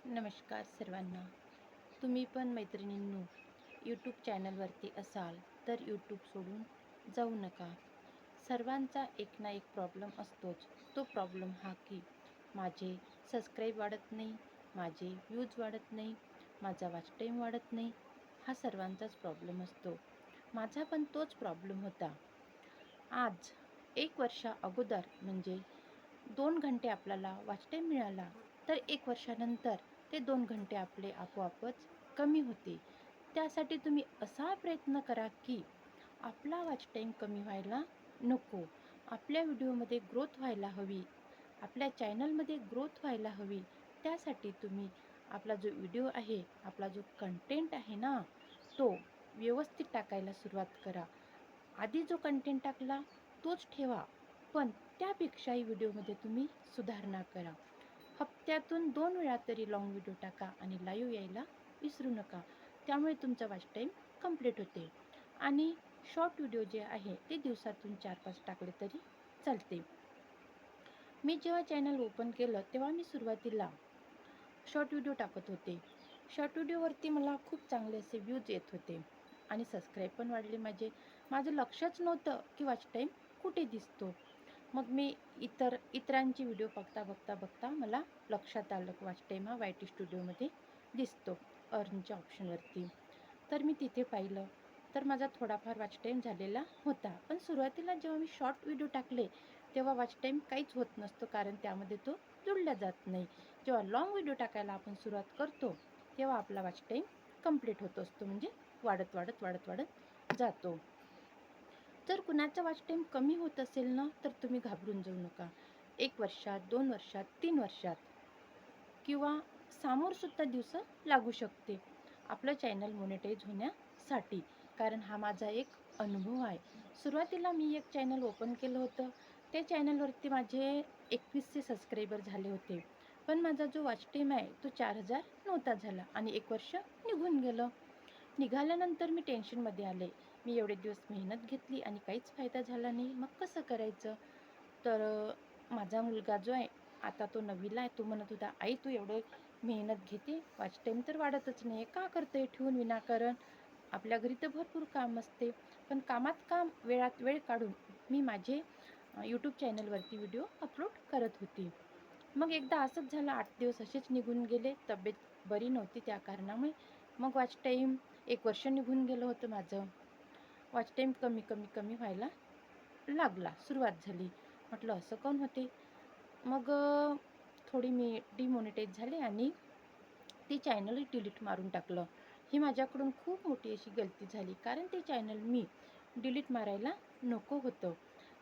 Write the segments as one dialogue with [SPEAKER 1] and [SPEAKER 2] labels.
[SPEAKER 1] नमस्कार सर्वांना. तुम्ही पण मैत्रिणींनो यूट्यूब चॅनलवरती असाल तर यूट्यूब सोडून जाऊ नका. सर्वांचा एक ना एक प्रॉब्लेम असतोच. तो प्रॉब्लेम हा की माझे सबस्क्राईब वाढत नाही, माझे व्ह्यूज वाढत नाही, माझा वॉच टाईम वाढत नाही. हा सर्वांचाच प्रॉब्लेम असतो. माझा पण तोच प्रॉब्लेम होता. आज 1 वर्षा अगोदर म्हणजे 2 घंटे आपल्याला वॉच टाईम मिळाला, तर 1 वर्षानंतर ते 2 घंटे आपले आपोआपच कमी होते. त्यासाठी तुम्ही असा प्रयत्न करा, की आपला वॉच टाईम कमी व्हायला नको. आपल्या व्हिडिओमध्ये ग्रोथ व्हायला हवी. आपल्या चॅनलमध्ये ग्रोथ व्हायला हवी. त्यासाठी तुम्ही आपला जो व्हिडिओ आहे, आपला जो कंटेंट आहे ना, तो व्यवस्थित टाकायला सुरुवात करा. आधी जो कंटेंट टाकला तोच ठेवा, पण त्यापेक्षाही व्हिडिओमध्ये तुम्ही सुधारणा करा. हप्त्यातून 2 वेळा तरी लाँग व्हिडिओ टाका आणि लाईव्ह यायला विसरू नका. त्यामुळे तुमचा वॉच टाईम कंप्लीट होते आणि शॉर्ट व्हिडिओ जे आहे ते दिवसातून 4-5 टाकले तरी चालते. मी जेव्हा चॅनल ओपन केलं तेव्हा मी सुरुवातीला शॉर्ट व्हिडिओ टाकत होते. शॉर्ट व्हिडिओवरती मला खूप चांगले असे व्ह्यूज येत होते आणि सबस्क्राईब पण वाढले माझे. माझं लक्षच नव्हतं की वॉच टाईम कुठे दिसतो. मग मी इतरांची व्हिडिओ बघता मला लक्षात आलं की वॉच टाईम हा वाय-टी स्टुडिओमध्ये दिसतो अर्नच्या ऑप्शनवरती. तर मी तिथे पाहिलं, तर माझा थोडाफार वॉच टाईम झालेला होता. पण सुरुवातीला जेव्हा मी शॉर्ट व्हिडिओ टाकले, तेव्हा वॉच टाईम काहीच होत नसतो कारण त्यामध्ये तो जुळला जात नाही. जेव्हा लाँग व्हिडिओ टाकायला आपण सुरुवात करतो, तेव्हा आपला वॉच टाईम कंप्लीट होत असतो म्हणजे वाढत जातो. जर कुणाचा वॉच टाईम कमी होत असेल ना, तर तुम्ही घाबरून जाऊ नका. 1 वर्षात, 2 वर्षात, 3 वर्षात किंवा समोरसुद्धा दिवस लागू शकते आपलं चॅनल मोनेटाईज होण्यासाठी. कारण हा माझा एक अनुभव आहे. सुरुवातीला मी एक चॅनल ओपन केलं होतं. त्या चॅनलवरती माझे 2100 सबस्क्रायबर झाले होते. पण माझा जो वॉच टाईम आहे तो 4000 नव्हता झाला आणि 1 वर्ष निघून गेलं. निघाल्यानंतर मी टेन्शनमध्ये आले. मी एवढे दिवस मेहनत घेतली आणि काहीच फायदा झाला नाही. मग कसं करायचं? तर माझा मुलगा जो आहे, आता तो 9वीला आहे. तो म्हणत होता, "आई तू एवढं मेहनत घेते, वॉच टाईम तर वाढतच नाही का करते ठेवून विनाकारण? आपल्या घरी तर भरपूर काम असते." पण कामात काम, वेळात वेळ काढून मी माझे यूट्यूब चॅनलवरती व्हिडिओ अपलोड करत होती. मग एकदा असंच झालं, 8 दिवस असेच निघून गेले. तब्येत बरी नव्हती त्या कारणामुळे. मग वॉच टाईम 1 वर्ष निघून गेलं होतं माझं. वॉच टाईम कमी व्हायला लागला. सुरुवात झाली. म्हटलं असं काऊन होते? मग थोडी मी डिमॉनिटाईज झाले आणि ते चॅनलही डिलीट मारून टाकलं. ही माझ्याकडून खूप मोठी अशी गलती झाली. कारण ते चॅनल मी डिलीट मारायला नको होतं.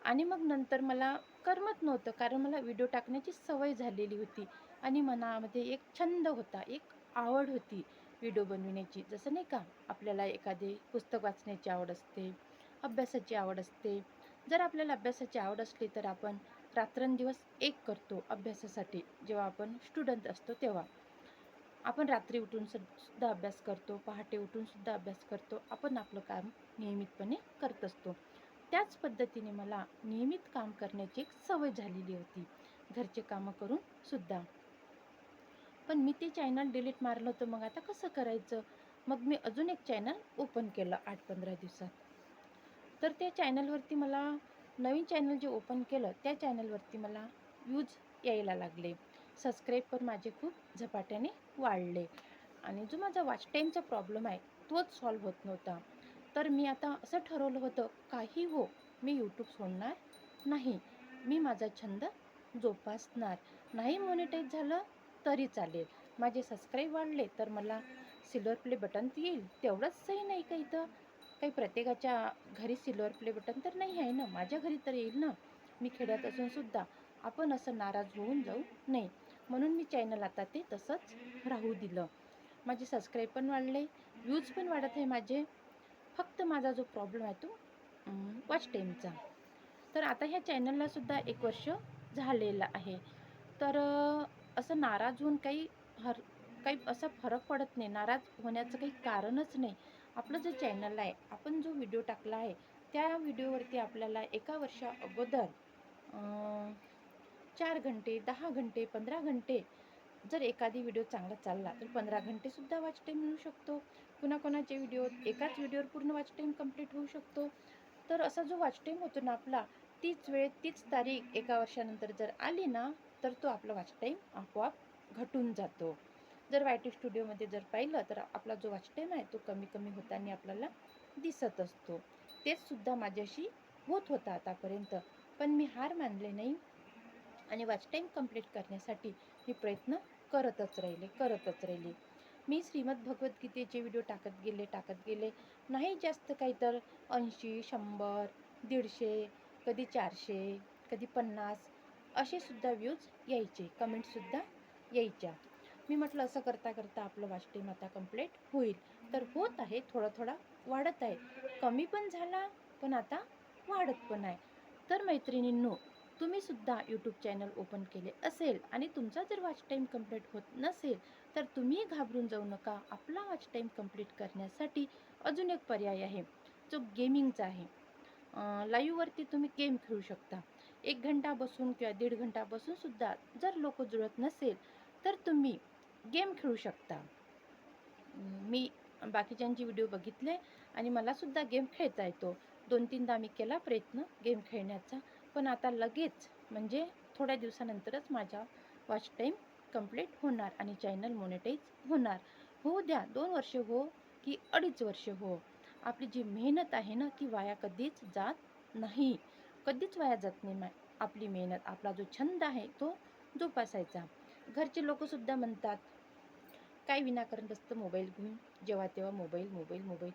[SPEAKER 1] आणि मग नंतर मला करमत नव्हतं. कारण मला व्हिडिओ टाकण्याची सवय झालेली होती आणि मनामध्ये एक छंद होता, एक आवड होती व्हिडिओ बनविण्याची. जसं नाही का, आपल्याला एखादे पुस्तक वाचण्याची आवड असते, अभ्यासाची आवड असते. जर आपल्याला अभ्यासाची आवड असली तर आपण रात्रंदिवस एक करतो अभ्यासासाठी. जेव्हा आपण स्टुडंट असतो तेव्हा. आपण रात्री उठून सुद्धा अभ्यास करतो, पहाटे उठून सुद्धा अभ्यास करतो. आपण आपलं काम नियमितपणे करत असतो. त्याच पद्धतीने मला नियमित काम करण्याची एक सवय झालेली होती, घरचे कामं करून सुद्धा. पण मी ते चॅनल डिलीट मारलं होतं. मग आता कसं करायचं? मग मी अजून एक चॅनल ओपन केलं 8-15 दिवसात. तर त्या चॅनलवरती मला नवीन चॅनल जे ओपन केलं, त्या चॅनलवरती मला व्ह्यूज यायला लागले. सबस्क्राईब पण माझे खूप झपाट्याने वाढले आणि जो माझा वॉच टाईमचा प्रॉब्लेम आहे, तोच सॉल्व्ह होत नव्हता. तर मी आता असं ठरवलं होतं, काही हो, मी यूट्यूब सोडणार नाही. मी माझा छंद जोपासणार. नाही मॉनिटाईज झालं तरी चालेल. माझे सबस्क्राईब वाढले तर मला सिल्व्हर प्ले बटन येईल. तेवढंच सही नाही का इथं? काही प्रत्येकाच्या घरी सिल्व्हर प्ले बटन तर नाही आहे ना. माझ्या घरी तर येईल ना. मी खेड्यात असून सुद्धा आपण असं नाराज होऊन जाऊ नये. म्हणून मी चॅनल आता ते तसंच राहू दिलं. माझे सबस्क्राईब पण वाढले, व्ह्यूज पण वाढत आहे माझे. फक्त माझा जो प्रॉब्लेम आहे तो वॉच टाईमचा. तर आता ह्या चॅनलला सुद्धा 1 वर्ष झालेलं आहे. तर असं नाराज होऊन काही असा फरक पडत नाही. नाराज होण्याचं काही कारणच नाही. आपलं जे चॅनल आहे, आपण जो व्हिडिओ टाकला आहे, त्या व्हिडिओवरती आपल्याला 1 वर्षा अगोदर 4 घंटे, 10 घंटे, 15 घंटे जर एखादी व्हिडिओ चांगला चालला तर 15 घंटेसुद्धा वॉच टाईम मिळू शकतो. कुणाकुणाचे व्हिडिओ एकाच व्हिडिओवर पूर्ण वॉच टाईम कंप्लीट होऊ शकतो. तर असा जो वॉच टाईम होतो ना आपला, तीच वेळ, तीच तारीख एका वर्षानंतर जर आली ना, तर तो आपला वॉच टाईम आपोआप घटून जातो. जर वाय-टी स्टुडिओमध्ये जर पाहिलं तर आपला जो वॉच टाईम आहे तो कमी कमी होताना आपल्याला दिसत असतो. तेच सुद्धा माझ्याशी होत होतं आतापर्यंत. पण मी हार मानले नाही आणि वॉच टाईम कंप्लीट करण्यासाठी मी प्रयत्न करतच राहिले. मी श्रीमद भगवद्गीतेचे व्हिडिओ टाकत गेले. नाही जास्त काही तर 80, 100, 150, कधी 400, कधी 50 असे सुद्धा व्ह्यूज यायचे, कमेंट्ससुद्धा यायच्या. मी म्हटलं असं करता करता आपलं वॉच टाईम आता कंप्लीट होईल. तर होत आहे, थोडा वाढत आहे. कमी पण झाला, पण आता वाढत पण आहे. तर मैत्रिणींनो, तुम्ही सुद्धा यूट्यूब चॅनल ओपन केले असेल आणि तुमचा जर वॉच टाईम कंप्लीट होत नसेल तर तुम्ही घाबरून जाऊ नका. आपला वॉच टाईम कंप्लीट करण्यासाठी अजून एक पर्याय आहे, जो गेमिंगचा आहे. लाईव्हवरती तुम्ही गेम खेळू शकता. 1 घंटा बसून किंवा 1.5 घंटा बसून सुद्धा जर लोक जुळत नसेल तर तुम्ही गेम खेळू शकता. मी बाकीच्यांचे व्हिडिओ बघितले आणि मलासुद्धा गेम खेळता येतो. 2-3दा मी केला प्रयत्न गेम खेळण्याचा, पण आता लगेच म्हणजे थोड्या दिवसानंतरच माझा वॉच टाईम कंप्लीट होणार आणि चॅनल मोनेटाईज होणार. होऊ द्या 2 वर्ष हो की 2.5 वर्ष हो. आपली जी मेहनत आहे ना, ती वाया कधीच जात नाही. कधीच वाया जात नाही आपली मेहनत. आपला जो छंद आहे तो जोपासायचा. घरचे लोकंसुद्धा म्हणतात, काय विनाकारण बसतं मोबाईल घेऊन, जेव्हा तेव्हा मोबाईल.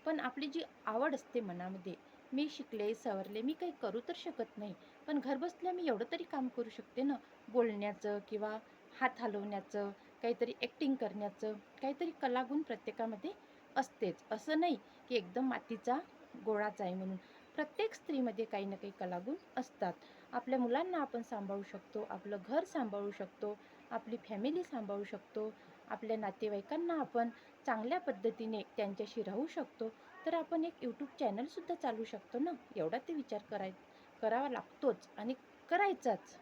[SPEAKER 1] पण आपली जी आवड असते मनामध्ये, मी शिकले, सवरले, मी काही करू तर शकत नाही. पण घरबसल्या मी एवढं तरी काम करू शकते ना, बोलण्याचं किंवा हात हलवण्याचं, काहीतरी ॲक्टिंग करण्याचं, काहीतरी कलागुण प्रत्येकामध्ये असतेच. असं नाही की एकदम मातीचा गोळाच आहे म्हणून. प्रत्येक स्त्रीमध्ये काही ना काही कलागुण असतात. आपल्या मुलांना आपण सांभाळू शकतो, आपलं घर सांभाळू शकतो, आपली फॅमिली सांभाळू शकतो, आपल्या नातेवाईकांना आपण चांगल्या पद्धतीने त्यांच्याशी राहू शकतो. तर आपण एक यूट्यूब चॅनलसुद्धा चालवू शकतो ना, एवढा ते विचार करावा लागतोच आणि करायचाच.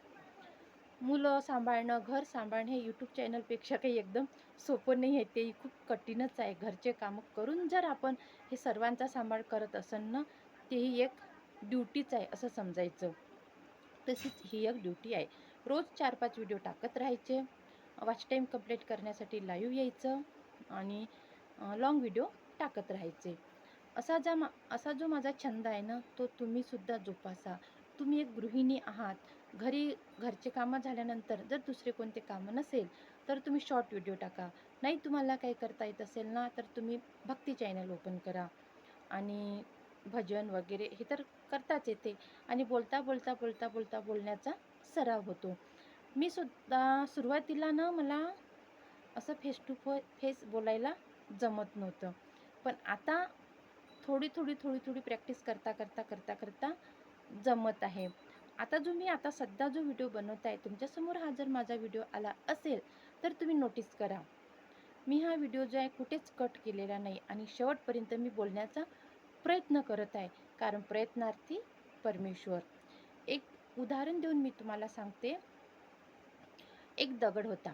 [SPEAKER 1] मुलं सांभाळणं, घर सांभाळणं हे यूट्यूब चॅनलपेक्षा काही एकदम सोपं नाही आहे. तेही खूप कठीणच आहे. घरचे कामं करून जर आपण हे सर्वांचा सांभाळ करत असेल ना, तेही एक ड्युटीच आहे असं समजायचं. तशीच ही एक ड्युटी आहे. रोज 4-5 व्हिडिओ टाकत राहायचे. वॉच टाईम कंप्लीट करण्यासाठी लाईव्ह यायचं आणि व्हिडिओ टाकत राहायचे. असा जो माझा छंद आहे ना, तो तुम्हीसुद्धा जोपासा. तुम्ही एक गृहिणी आहात. घरचे कामं झाल्यानंतर जर दुसरे कोणते कामं नसेल, तर तुम्ही शॉर्ट व्हिडिओ टाका. नाही तुम्हाला काही करता येत असेल ना, तर तुम्ही भक्ती चॅनल ओपन करा आणि भजन वगैरे हे तर करताच येते आणि बोलण्याचा सराव होतो. मी सुद्धा सुरुवातीला ना मला असं फेस टू फेस बोलायला जमत नव्हतं. पण आता थोडी प्रॅक्टिस करता जमत आहे. आता सध्या जो व्हिडिओ बनवत आहे, तुमच्यासमोर हा जर माझा व्हिडिओ आला असेल, तर तुम्ही नोटीस करा. मी हा व्हिडिओ जो आहे कुठेच कट केलेला नाही आणि शेवटपर्यंत मी बोलण्याचा प्रयत्न करत आहे. कारण प्रयत्नार्थी परमेश्वर. एक उदाहरण देऊन मी तुम्हाला सांगते. एक दगड होता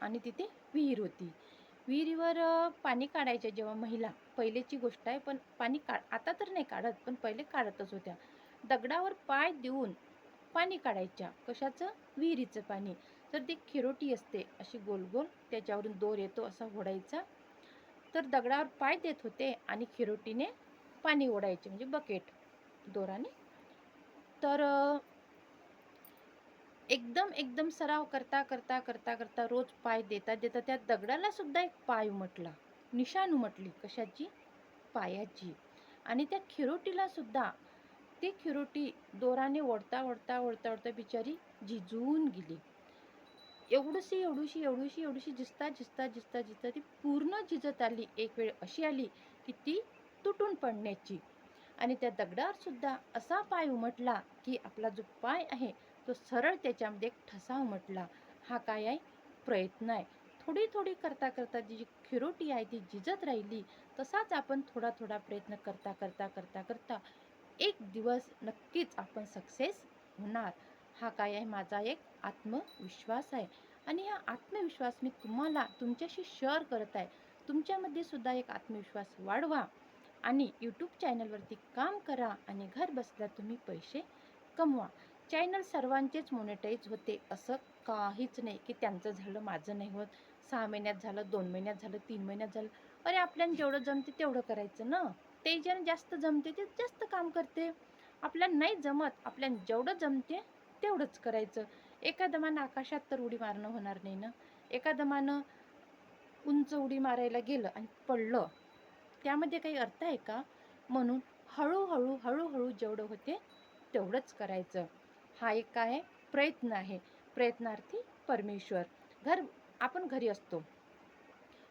[SPEAKER 1] आणि तिथे विहीर होती. विहिरीवर पाणी काढायच्या जेव्हा महिला, पहिलेची गोष्ट आहे, पण पाणी आता तर नाही काढत, पण पहिले काढतच होत्या. दगडावर पाय देऊन पाणी काढायच्या. कशाचं? विहिरीचं पाणी. तर ती खिरोटी असते अशी गोल त्याच्यावरून दोर येतो असा ओढायचा. तर दगडावर पाय देत होते आणि खिरोटीने पाणी ओढायचे म्हणजे बकेट दोराने. तर एकदम सराव करता रोज पाय देता त्या दगडाला सुद्धा एक पाय उमटला. निशाण उमटली. कशाची? पायाची. आणि त्या खिरोटीला सुद्धा ती खिरोटी दोराने ओढता बिचारी झिजून गेली. एवढीशी झिजता ती पूर्ण झिजत आली. एक वेळ अशी आली की ती तुटून पडण्याची. आणि त्या दगडावर सुद्धा असा पाय उमटला की आपला जो पाय आहे तो सरळ त्याच्यामध्ये एक ठसा उमटला. हा काय आहे? प्रयत्न आहे. थोडी करता जी खिरोटी आहे ती झिजत राहिली. तसाच आपण थोडा प्रयत्न करता एक दिवस नक्कीच आपण सक्सेस होणार. हा काय आहे? माझा एक आत्मविश्वास आहे. आणि हा आत्मविश्वास मी तुम्हाला तुमच्याशी शेअर करत आहे. तुमच्यामध्ये सुद्धा एक आत्मविश्वास वाढवा आणि यूट्यूब चॅनलवरती काम करा आणि घर बसल्या तुम्ही पैसे कमवा. चॅनल सर्वांचेच मोनेटाईज होते असं काहीच नाही की त्यांचं झालं माझं नाही होत. 6 महिन्यात झालं, 2 महिन्यात झालं, 3 महिन्यात झालं. अरे आपल्याला जेवढं जमते तेवढं करायचं ना. ते ज्यानं जास्त जमते ते जास्त काम करते. आपल्याला नाही जमत, आपल्याला जेवढं जमते तेवढंच करायचं. एका दमानं आकाशात तर उडी मारणं होणार नाही ना. एका दमानं उंच उडी मारायला गेलं आणि पडलं, त्यामध्ये काही अर्थ आहे का? म्हणून हळूहळू हळूहळू जेवढं होते तेवढंच करायचं. हा एक काय आहे? प्रयत्न आहे. प्रयत्नार्थी परमेश्वर. आपण घरी असतो.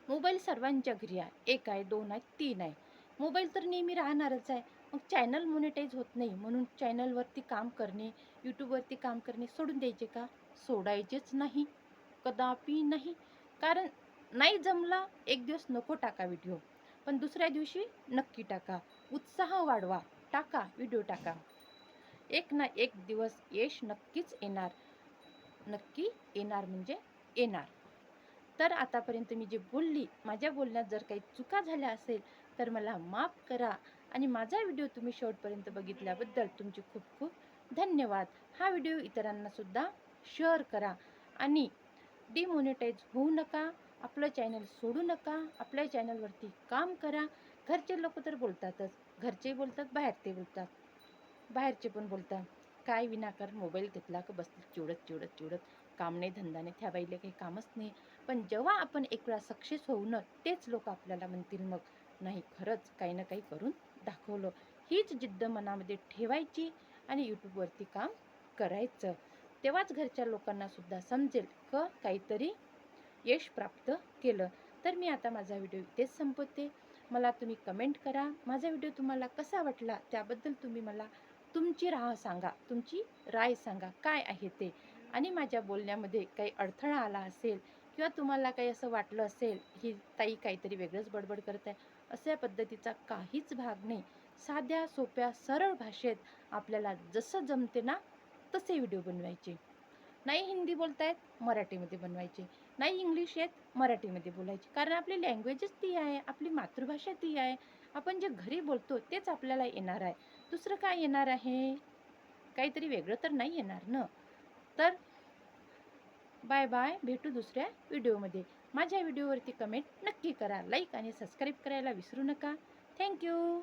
[SPEAKER 1] मोबाईल सर्वांच्या घरी आहे. 1 आहे, 2 आहे, 3 आहे. मोबाईल तर नेहमी राहणारच आहे. मग चॅनल मोनेटाईज होत नाही म्हणून चॅनलवरती काम करणे, यूट्यूबवरती काम करणे सोडून द्यायचे का? सोडायचेच नाही. कदापि नाही. कारण नाही जमला, एक दिवस नको टाका व्हिडिओ. पण दुसऱ्या दिवशी नक्की टाका. उत्साह वाढवा. टाका, व्हिडिओ टाका. एक ना एक दिवस यश नक्कीच येणार. नक्की येणार म्हणजे येणार. तर आतापर्यंत मी जे बोलली, माझ्या बोलण्यात जर काही चुका झाल्या असेल तर मला माफ करा आणि माझा व्हिडिओ तुम्ही शेवटपर्यंत बघितल्याबद्दल तुमचे खूप खूप धन्यवाद. हा व्हिडिओ इतरांना सुद्धा शेअर करा आणि डिमॉनिटाईज होऊ नका. आपलं चॅनल सोडू नका. आपल्या चॅनलवरती काम करा. घरचे लोक तर बोलतातच. घरचे बोलतात, बाहेरचे बोलतात. बाहेरचे पण बोलतात, काय विनाकारण मोबाईल घेतला का बसली चिवडत काम नाही, धंदा नाही, त्या बाईला काही कामच नाही. पण जेव्हा आपण एक वेळा सक्सेस होऊ ना, तेच लोक आपल्याला म्हणतील मग नाही खरंच काही ना काही करून दाखवलं. हीच जिद्द मनामध्ये ठेवायची आणि यूट्यूबवरती काम करायचं. तेव्हाच घरच्या लोकांना सुद्धा समजेल का काहीतरी यश प्राप्त केलं. तर मी आता माझा व्हिडिओ इथेच संपवते. मला तुम्ही कमेंट करा. माझा व्हिडिओ तुम्हाला कसा वाटला त्याबद्दल तुम्ही मला तुमची राय सांगा काय आहे ते. आणि माझ्या बोलण्यामध्ये काही अडथळा आला असेल किंवा तुम्हाला काही असं वाटलं असेल ही ताई काहीतरी वेगळंच बडबड करत आहे, अशा पद्धतीचा काहीच भाग नाही. साध्या सोप्या सरळ भाषेत आपल्याला जसं जमते ना तसे व्हिडिओ बनवायचे. नाही हिंदी बोलतायत मराठीमध्ये बनवायचे, नाही इंग्लिश येत मराठीमध्ये बोलायचे. कारण आपली लँग्वेजच ती आहे, आपली मातृभाषा ती आहे. आपण जे घरी बोलतो तेच आपल्याला येणार आहे. दुसरं काय येणार आहे? काहीतरी वेगळं तर नाही येणार ना. तर बाय बाय, भेटू दुसऱ्या व्हिडिओमध्ये. माझ्या व्हिडिओवरती कमेंट नक्की करा, लाईक आणि सबस्क्राईब करायला विसरू नका. थँक्यू.